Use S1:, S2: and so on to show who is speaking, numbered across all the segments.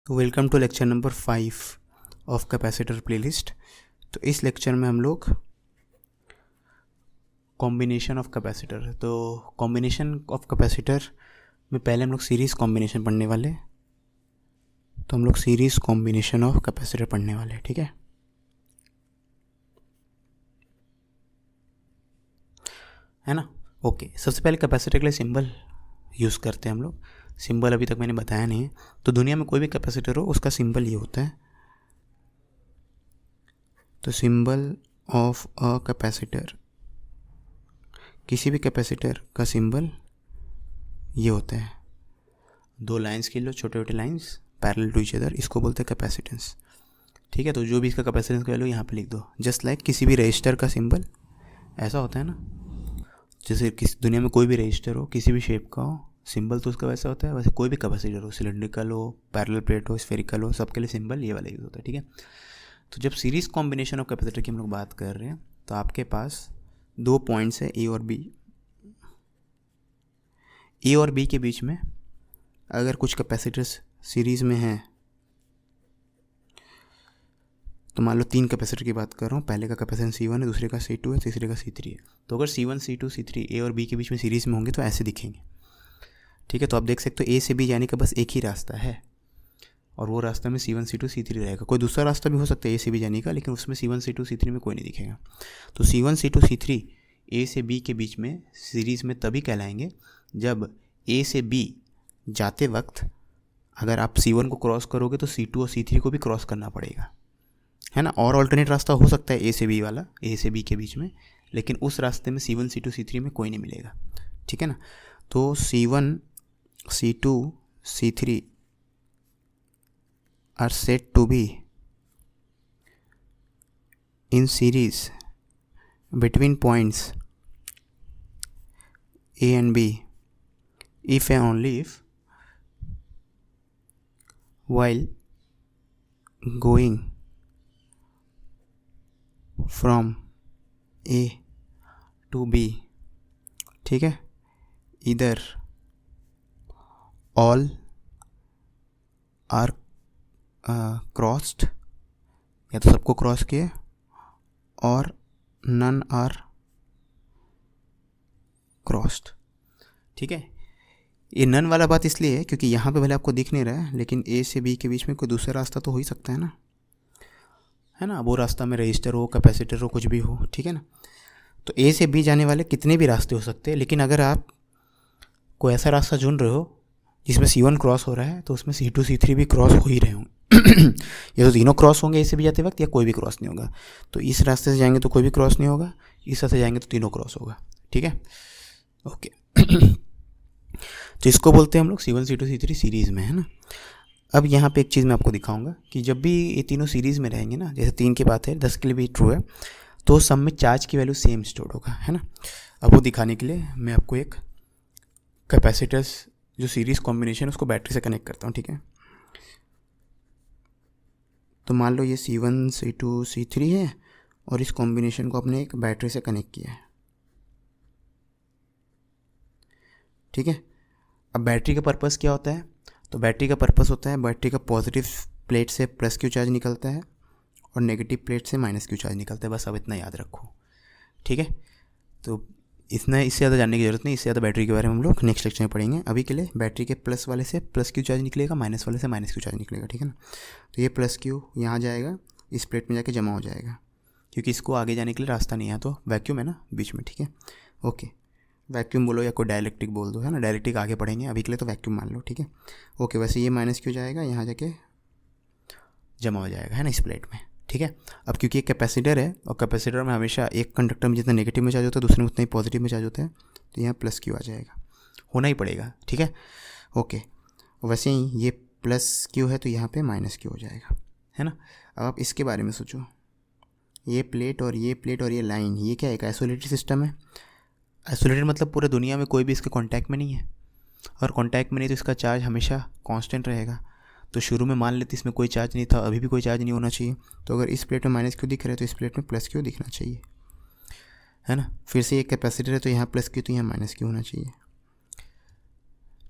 S1: तो welcome to lecture number 5 of capacitor playlist. तो इस लेक्चर में हम लोग कॉम्बिनेशन ऑफ कैपेसिटर, तो कॉम्बिनेशन ऑफ कैपेसिटर में पहले हम लोग सीरीज़ कॉम्बिनेशन पढ़ने वाले। तो हम लोग सीरीज़ कॉम्बिनेशन ऑफ कैपेसिटर पढ़ने वाले, ठीक है ना। ओके, सबसे पहले कैपेसिटर के लिए सिंबल यूज़ करते हैं हम लोग। सिंबल अभी तक मैंने बताया नहीं है। तो दुनिया में कोई भी कैपेसिटर हो उसका सिंबल ये होता है। तो सिंबल ऑफ अ कैपेसिटर, किसी भी कैपेसिटर का सिंबल ये होता है। दो लाइंस के लो, छोटे छोटे lines parallel to each other, इसको बोलते हैं कैपेसिटेंस। ठीक है, तो जो भी इसका कैपेसिटेंस का वैल्यू यहाँ पे लिख दो। जस्ट लाइक किसी भी रजिस्टर का सिंबल ऐसा होता है ना, जैसे किसी दुनिया में कोई भी रजिस्टर हो, किसी भी शेप का हो, सिंबल तो उसका वैसा होता है। वैसे कोई भी कैपेसिटर हो, सिलेंड्रिकल हो, पैरेलल प्लेट हो, स्फेरिकल हो, सबके लिए सिंबल ये वाला यूज़ होता है। ठीक है, तो जब सीरीज़ कॉम्बिनेशन ऑफ कैपेसिटर की हम लोग बात कर रहे हैं तो आपके पास दो पॉइंट्स है ए और बी। ए और बी के बीच में अगर कुछ कैपेसिटर्स सीरीज़ में हैं, तो मान लो तीन कैपेसिटर की बात कर रहा हूँ। पहले का कैपेसिटेंस C1 है, दूसरे का C2 है, तीसरे का C3 है। तो अगर C1, C2, C3 ए और बी के बीच में सीरीज़ में होंगे तो ऐसे दिखेंगे। ठीक है, तो आप देख सकते हो ए से बी जाने का बस एक ही रास्ता है, और वो रास्ता में C1, C2, C3 रहेगा। कोई दूसरा रास्ता भी हो सकता है ए से बी जाने का, लेकिन उसमें C1, C2, C3 में कोई नहीं दिखेगा। तो C1, C2, C3 ए से बी के बीच में सीरीज़ में तभी कहलाएंगे जब ए से बी जाते वक्त अगर आप C1 को क्रॉस करोगे तो C2 और C3 को भी क्रॉस करना पड़ेगा, है ना। और ऑल्टरनेट रास्ता हो सकता है ए से बी वाला, ए से बी के बीच में, लेकिन उस रास्ते में C1, C2, C3 में कोई नहीं मिलेगा। ठीक है ना। तो C1, C2, C3 are said to be in series between points A and B if and only if while going from A to B, ठीक है, either all are क्रॉस्ड, या तो सबको क्रॉस किए, और नन आर क्रॉस्ड। ठीक है, ये नन वाला बात इसलिए है क्योंकि यहाँ पे भले आपको दिख नहीं रहा है, लेकिन ए से बी के बीच में कोई दूसरा रास्ता तो हो ही सकता है ना, है ना। वो रास्ता में रजिस्टर हो, कैपेसिटर हो, कुछ भी हो। ठीक है ना। तो ए से बी जाने वाले कितने भी रास्ते हो सकते हैं, लेकिन अगर आप कोई ऐसा रास्ता चुन रहे हो जिसमें C1 क्रॉस हो रहा है तो उसमें C2, C3 भी क्रॉस हो ही रहे होंगे। ये तो तीनों क्रॉस होंगे ए से बी जाते वक्त, या कोई भी क्रॉस नहीं होगा। तो इस रास्ते से जाएंगे तो कोई भी क्रॉस नहीं होगा, इस रास्ते से जाएंगे तो तीनों क्रॉस होगा। ठीक है, ओके। तो इसको बोलते हैं हम लोग C1, C2, C3 सीरीज़ में, है ना। अब यहाँ पे एक चीज़ मैं आपको दिखाऊंगा कि जब भी ये तीनों सीरीज़ में रहेंगे ना, जैसे 3 की बात है, 10 के लिए भी ट्रू है, तो सब में चार्ज की वैल्यू सेम स्टोर होगा, है ना। अब वो दिखाने के लिए मैं आपको एक कैपेसिटर्स जो सीरीज़ कॉम्बिनेशन उसको बैटरी से कनेक्ट करता हूँ। ठीक है, तो मान लो ये C1, C2, C3 है, और इस कॉम्बिनेशन को अपने एक बैटरी से कनेक्ट किया है। ठीक है, अब बैटरी का पर्पस क्या होता है? तो बैटरी का पर्पस होता है, बैटरी का पॉजिटिव प्लेट से प्लस क्यू चार्ज निकलता है और नेगेटिव प्लेट से माइनस क्यू चार्ज निकलता है। बस अब इतना याद रखो। ठीक है, तो इतना, इससे ज़्यादा जानने की ज़रूरत नहीं। इससे ज़्यादा बैटरी के बारे में हम लोग नेक्स्ट लेक्चर में पढ़ेंगे। अभी के लिए बैटरी के प्लस वाले से प्लस क्यू चार्ज निकलेगा, माइनस वाले से माइनस क्यू चार्ज निकलेगा। ठीक है ना। तो ये प्लस क्यू यहाँ जाएगा, इस प्लेट में जाके जमा हो जाएगा, क्योंकि इसको आगे जाने के लिए रास्ता नहीं है, तो वैक्यूम है ना बीच में। ठीक है, ओके, वैक्यूम बोलो या कोई डायलैक्ट्रिक बोल दो, है ना। डायलैक्ट्रिक आगे पढ़ेंगे, अभी के लिए तो वैक्यूम मान लो। ठीक है, ओके। वैसे ये माइनस क्यू जाएगा, यहाँ जाके जमा हो जाएगा, है ना, इस प्लेट में। ठीक है, अब क्योंकि एक कैपेसिटर है और कैपेसिटर में हमेशा एक कंडक्टर में जितना नेगेटिव में चार्ज होता है दूसरे में उतना ही पॉजिटिव में चार्ज होता है, तो यहाँ प्लस क्यू आ जाएगा, होना ही पड़ेगा। ठीक है, ओके। वैसे ही ये प्लस क्यू है तो यहाँ पे माइनस क्यू हो जाएगा, है ना। अब आप इसके बारे में सोचो, ये प्लेट और ये प्लेट और ये लाइन, ये क्या एक आइसोलेटेड सिस्टम है। आइसोलेटेड मतलब पूरे दुनिया में कोई भी इसके कॉन्टैक्ट में नहीं है, और कॉन्टैक्ट में नहीं तो इसका चार्ज हमेशा कॉन्स्टेंट रहेगा। तो शुरू में मान लेते इसमें कोई चार्ज नहीं था, अभी भी कोई चार्ज नहीं होना चाहिए। तो अगर इस प्लेट में माइनस क्यू दिख रहा है तो इस प्लेट में प्लस क्यू दिखना चाहिए, है ना। फिर से एक कैपेसिटर है तो यहाँ प्लस क्यू तो यहाँ माइनस क्यू होना चाहिए।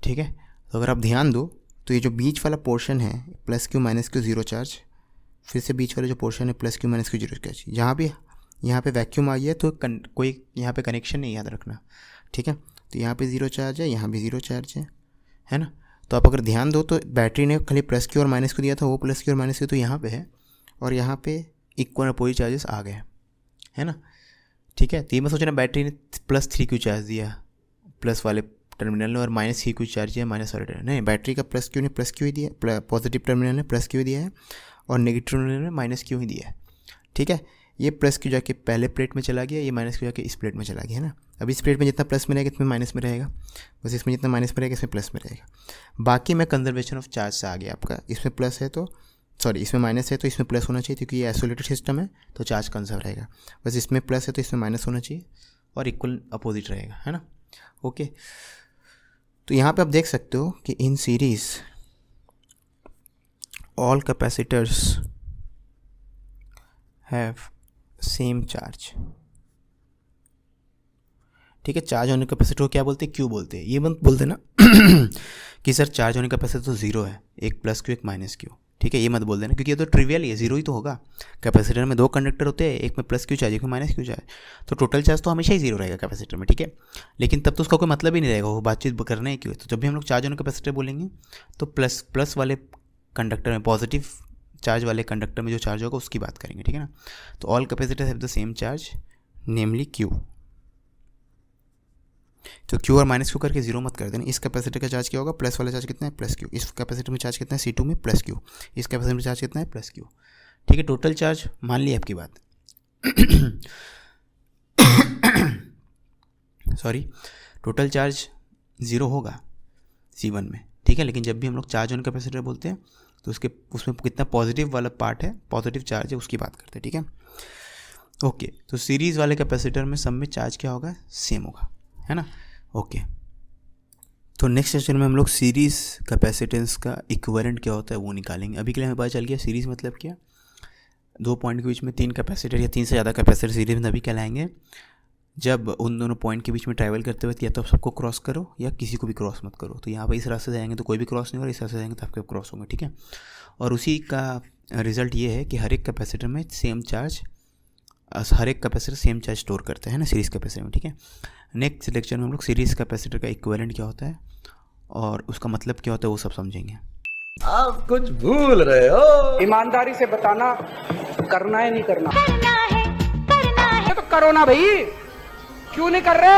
S1: ठीक है, तो अगर आप ध्यान दो तो ये जो बीच वाला पोर्शन है plus Q minus Q zero charge, फिर से बीच वाला जो पोर्शन है plus Q minus Q zero charge. जहाँ भी यहाँ पे वैक्यूम आ गया तो कोई यहाँ पे कनेक्शन नहीं, याद रखना, ठीक है। तो यहाँ पे ज़ीरो चार्ज है, यहाँ भी ज़ीरो चार्ज है ना। तो आप अगर ध्यान दो तो बैटरी ने खाली प्लस क्यू और माइनस क्यू दिया था, वो प्लस क्यू और माइनस क्यू तो यहाँ पे है, और यहाँ पे इक्वल अपोजिट चार्जेस आ गए, है ना, ठीक है। तो ये मैं सोच रहा बैटरी ने प्लस 3 क्यू चार्ज दिया प्लस वाले टर्मिनल ने, और माइनस 3 क्यू चार्ज दिया माइनस वाले टर्मिनल। नहीं, बैटरी का प्लस क्यू ने प्लस क्यू ही दिया, पॉजिटिव टर्मिनल ने प्लस क्यू दिया है, और नेगेटिव टर्मिनल ने माइनस क्यू ही दिया है, ठीक है। ये प्लस क्यू जाके पहले प्लेट में चला गया, ये माइनस क्यू जाके इस प्लेट में चला गया, है ना। अब इस प्लेट में जितना प्लस में रहेगा इसमें माइनस में रहेगा, बस इसमें जितना माइनस में रहेगा इसमें प्लस में रहेगा। बाकी मैं कंजर्वेशन ऑफ चार्ज से आ गया आपका, इसमें प्लस है तो सॉरी इसमें माइनस है तो इसमें प्लस होना चाहिए, क्योंकि ये आइसोलेटेड सिस्टम है तो चार्ज कंजर्व रहेगा। बस इसमें प्लस है तो इसमें माइनस होना चाहिए, और इक्वल अपोजिट रहेगा, है ना, ओके। तो यहाँ पे आप देख सकते हो कि in series all capacitors have same charge, ठीक है। चार्ज होने कैपेसिटर को क्या बोलते हैं, क्यू बोलते हैं। ये मत बोलते ना कि सर चार्ज होने कैपेसिटर तो ज़ीरो है, एक प्लस क्यू एक माइनस क्यू, ठीक है, ये मत बोल देना, क्योंकि ये तो ट्रिवियल ही है, ज़ीरो ही तो होगा। कैपेसिटर में 2 कंडक्टर होते हैं, एक में प्लस क्यू चार्ज एक में माइनस क्यू चार्ज, तो टोटल चार्ज तो हमेशा ही ज़ीरो रहेगा कैपेसिटर में, ठीक है। लेकिन तब तो उसका कोई मतलब ही नहीं रहेगा, वो बातचीत करना है क्यों। तो जब भी हम लोग चार्ज होने कैपेसिटर बोलेंगे तो प्लस वाले कंडक्टर में, पॉजिटिव चार्ज वाले कंडक्टर में जो चार्ज होगा उसकी बात करेंगे, ठीक है ना। तो all capacitor have the same charge namely Q. तो क्यू और माइनस क्यू करके जीरो मत कर देना। इस कैपेसिटर का चार्ज क्या होगा, प्लस वाला चार्ज कितना है प्लस क्यू, इस कैपेसिटर में चार्ज कितना है C2 में प्लस क्यू, इस कैपेसिटर में चार्ज कितना है प्लस क्यू, ठीक है। टोटल चार्ज मान ली आपकी बात सॉरी, टोटल चार्ज ज़ीरो होगा C1 में, ठीक है। लेकिन जब भी हम लोग चार्ज ऑन कैपेसिटर बोलते हैं तो उसमें कितना पॉजिटिव वाला पार्ट है, पॉजिटिव चार्ज है, उसकी बात करते हैं, ठीक है, ओके। तो सीरीज़ वाले कैपेसिटर में सब में चार्ज क्या होगा, सेम होगा, है ना, ओके। तो नेक्स्ट सेशन में हम लोग सीरीज़ कैपेसिटेंस का इक्विवेलेंट क्या होता है वो निकालेंगे। अभी के लिए हमें पता चल गया सीरीज़ मतलब क्या, 2 पॉइंट के बीच में 3 कैपेसिटर या 3 से ज़्यादा कैपेसिटर सीरीज में तभी कहलाएंगे जब उन दोनों पॉइंट के बीच में ट्रैवल करते हुए या तो सबको क्रॉस करो या किसी को भी क्रॉस मत करो। तो यहाँ पर इस रास्ते से जाएंगे तो कोई भी क्रॉस नहीं होगा, इस रास्ते से जाएंगे तो आपके क्रॉस होंगे, ठीक है। और उसी का रिजल्ट ये है कि हर एक कैपेसिटर में सेम चार्ज, हर एक कैपेसिटर सेम चार्ज स्टोर करते हैं ना सीरीज़ कैपेसिटर में, ठीक है। नेक्स्ट लेक्चर में हम लोग सीरीज़ कैपेसिटर का इक्विवेलेंट क्या होता है और उसका मतलब क्या होता है वो सब समझेंगे।
S2: आप कुछ भूल रहे हो।
S3: ईमानदारी से बताना, करना है नहीं करना, करना है तो करो ना भाई, क्यों नहीं कर रहे।